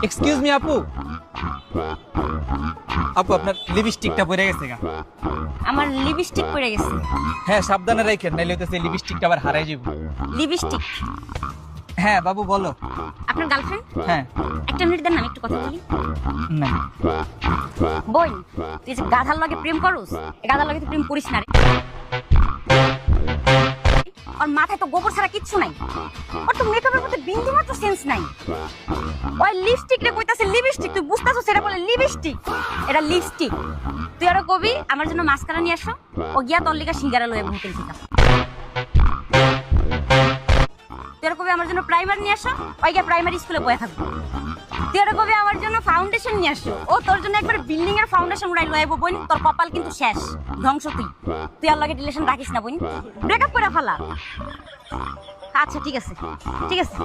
Excuse me আপু, আপু আপনার লিপস্টিকটা পড়ে গেছে গা। আমার লিপস্টিক পড়ে গেছে। হ্যাঁ সাবধানে রাখেন, নাইলে হইতেছে লিপস্টিকটা আবার হারাই যাবে। লিপস্টিক? হ্যাঁ বাবু বলো। আপনার গার্লফ্রেন্ড? হ্যাঁ। একটা মিনিট দেন, আমি একটু কথা বলি। না বোন, তুই যে গাধার লগে প্রেম করস, এই গাধার লগে তুই প্রেম করিস না রে। ওর মাথায় তো গোবর ছাড়া কিচ্ছু নাই, ওর তো মেকআপের মধ্যে বিন্দু মাত্র সেন্স নাই। ওই লিপস্টিক রে কইতাছে লিপস্টিক, তুই বুঝতাছস সেটা বলে লিপস্টিক? এটা লিপস্টিক। তুই আরো কবি আমার জন্য মাস্কারা নিয়ে আসো, ও গিয়া তোর লিগা সিঙ্গারা লয়ে হোটেল থেকে। তুই আরো কবি আমার জন্য প্রাইমার নিয়ে আসো, ওই গিয়া প্রাইমারি স্কুলে বয়ে থাকবো। তুই আরো কবি আমার জন্য ফাউন্ডেশন নিয়ে আসো, ও তোর জন্য একবার বিল্ডিং এর ফাউন্ডেশন উড়াই লয়ে আইবো। বোন তোর কপাল কিন্তু শেষ, ধ্বংস তুই। তুই আর লগে রিলেশন রাখিস না বোন, ব্রেকআপ করে ফেলা। আচ্ছা ঠিক আছে, ঠিক আছে।